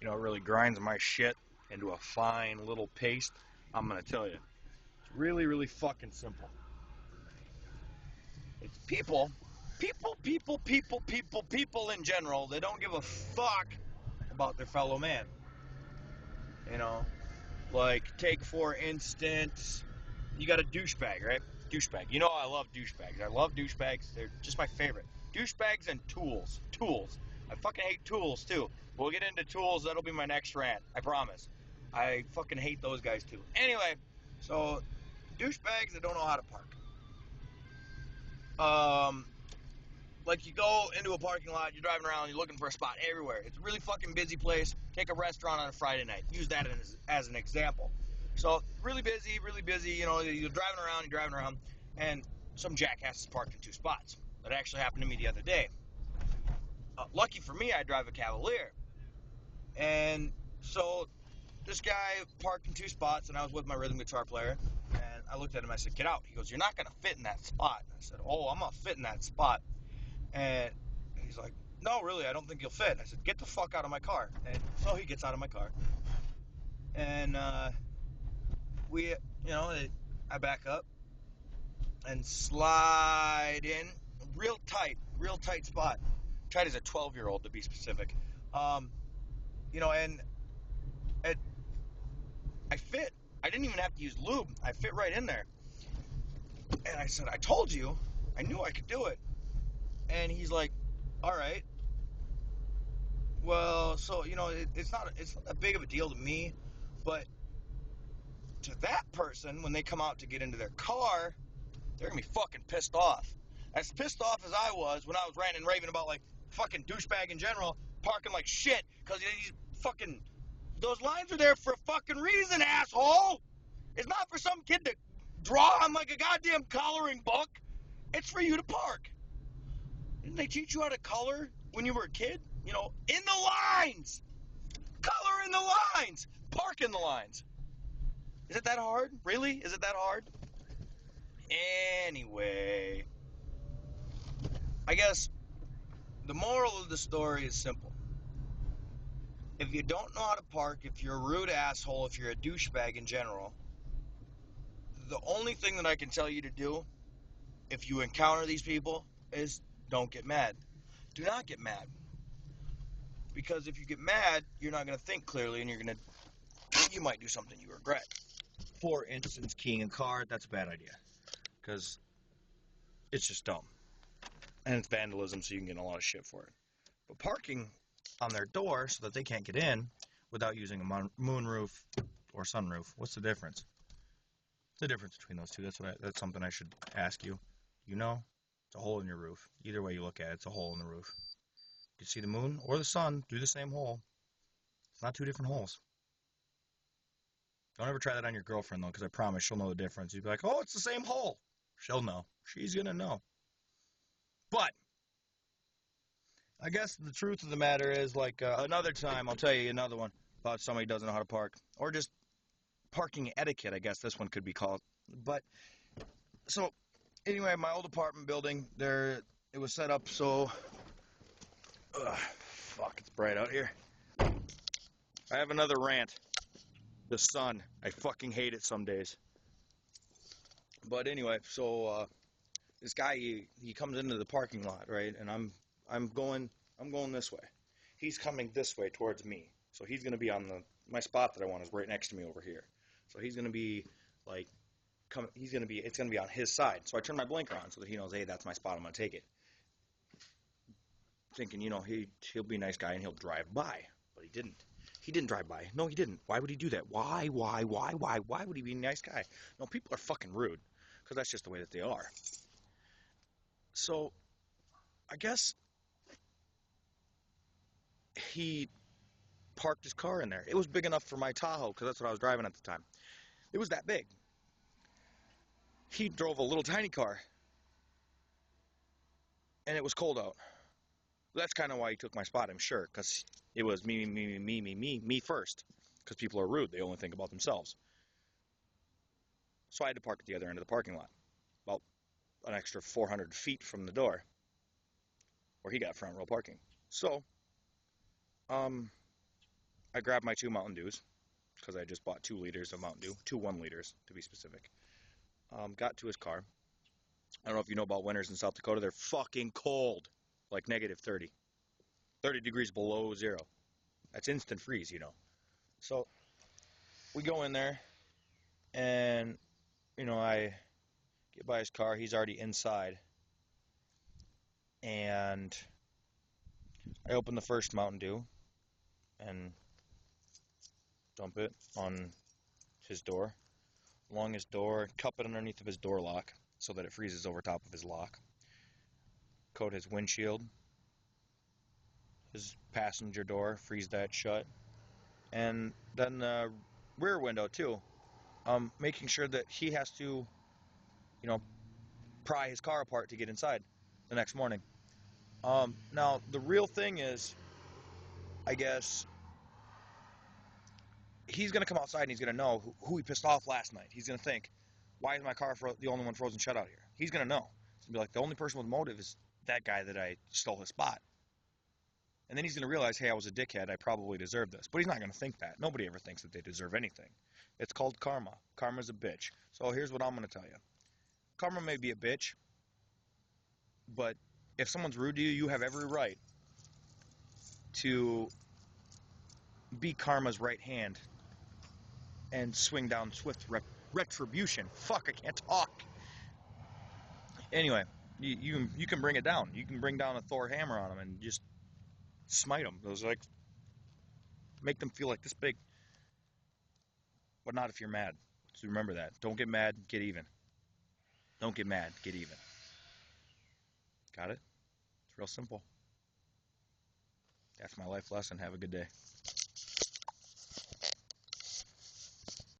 you know, it really grinds my shit into a fine little paste. I'm gonna tell you, it's really, really fucking simple. It's people in general. They don't give a fuck about their fellow man. You know, like take for instance, you got a douchebag, right? Douchebag. You know I love douchebags. I love douchebags. They're just my favorite. Douchebags and tools. Tools. I fucking hate tools too. We'll get into tools. That'll be my next rant. I promise. I fucking hate those guys too. Anyway, so douchebags that don't know how to park. Like you go into a parking lot, you're driving around, you're looking for a spot everywhere. It's a really fucking busy place. Take a restaurant on a Friday night. Use that as an example. So really busy. You know, you're driving around, and some jackass is parked in two spots. That actually happened to me the other day. Lucky for me, I drive a Cavalier, and so this guy parked in two spots, and I was with my rhythm guitar player, and I looked at him. I said, "Get out." He goes, "You're not gonna fit in that spot." I said, "Oh, I'm gonna fit in that spot." And he's like, "No, really, I don't think you'll fit." I said, "Get the fuck out of my car." And so he gets out of my car. And I back up and slide in real tight spot. Tight as a 12-year-old to be specific. And I fit. I didn't even have to use lube. I fit right in there. And I said, "I told you. I knew I could do it." And he's like, "All right. Well, so it's not that big of a deal to me, but to that person, when they come out to get into their car, they're gonna be fucking pissed off. As pissed off as I was when I was ranting and raving about like fucking douchebag in general, parking like shit, because these fucking those lines are there for a fucking reason, asshole. It's not for some kid to draw on like a goddamn coloring book. It's for you to park. Didn't they teach you how to color when you were a kid? You know, in the lines. Color in the lines. Park in the lines. Is it that hard? Really? Is it that hard? Anyway, I guess the moral of the story is simple. If you don't know how to park, if you're a rude asshole, if you're a douchebag in general, the only thing that I can tell you to do if you encounter these people is don't get mad. Do not get mad. Because if you get mad, you're not going to think clearly and you might do something you regret. For instance, keying a car, that's a bad idea. Because it's just dumb. And it's vandalism, so you can get in a lot of shit for it. But parking on their door so that they can't get in without using a moonroof or sunroof, what's the difference? The difference between those two, that's something I should ask you. You know? It's a hole in your roof. Either way you look at it, it's a hole in the roof. You can see the moon or the sun through the same hole. It's not two different holes. Don't ever try that on your girlfriend, though, because I promise she'll know the difference. You'd be like, "Oh, it's the same hole." She'll know. She's going to know. But I guess the truth of the matter is, like, another time, I'll tell you another one about somebody who doesn't know how to park. Or just parking etiquette, I guess this one could be called. But, so, anyway, my old apartment building, it was set up so... fuck, it's bright out here. I have another rant. The sun. I fucking hate it some days. But anyway, so, this guy, he comes into the parking lot, right? And I'm going this way. He's coming this way towards me. So he's going to be on my spot that I want is right next to me over here. So he's going to be like it's going to be on his side. So I turn my blinker on so that he knows, hey, that's my spot, I'm going to take it. Thinking, he'll be a nice guy and he'll drive by, but he didn't. He didn't drive by. No, he didn't. Why would he do that? Why would he be a nice guy? No, people are fucking rude because that's just the way that they are. So I guess he parked his car in there. It was big enough for my Tahoe because that's what I was driving at the time. It was that big. He drove a little tiny car, and it was cold out. That's kind of why he took my spot, I'm sure, because it was me first. Because people are rude. They only think about themselves. So I had to park at the other end of the parking lot, about an extra 400 feet from the door, where he got front row parking. So, I I grabbed my 2 Mountain Dews, because I just bought 2 liters of Mountain Dew, 2 1-liters to be specific. Got to his car. I don't know if you know about winters in South Dakota. They're fucking cold, like negative 30. 30 degrees below zero. That's instant freeze, you know. So we go in there, and, you know, I get by his car. He's already inside. And I open the first Mountain Dew and dump it on his door, along his door, cup it underneath of his door lock so that it freezes over top of his lock. Coat his windshield, his passenger door, freeze that shut. And then the rear window too. Making sure that he has to, you know, pry his car apart to get inside the next morning. Now, the real thing is, I guess, he's going to come outside and he's going to know who he pissed off last night. He's going to think, why is my car the only one frozen shut out here? He's going to know. He's going to be like, the only person with motive is that guy that I stole his spot. And then he's going to realize, hey, I was a dickhead. I probably deserve this. But he's not going to think that. Nobody ever thinks that they deserve anything. It's called karma. Karma's a bitch. So here's what I'm going to tell you. Karma may be a bitch, but if someone's rude to you, you have every right to be karma's right hand and swing down swift retribution. Fuck, I can't talk. Anyway, you can bring it down. You can bring down a Thor hammer on them and just smite them. Those like make them feel like this big. But not if you're mad. So remember that. Don't get mad, get even. Don't get mad, get even. Got it? It's real simple. That's my life lesson. Have a good day.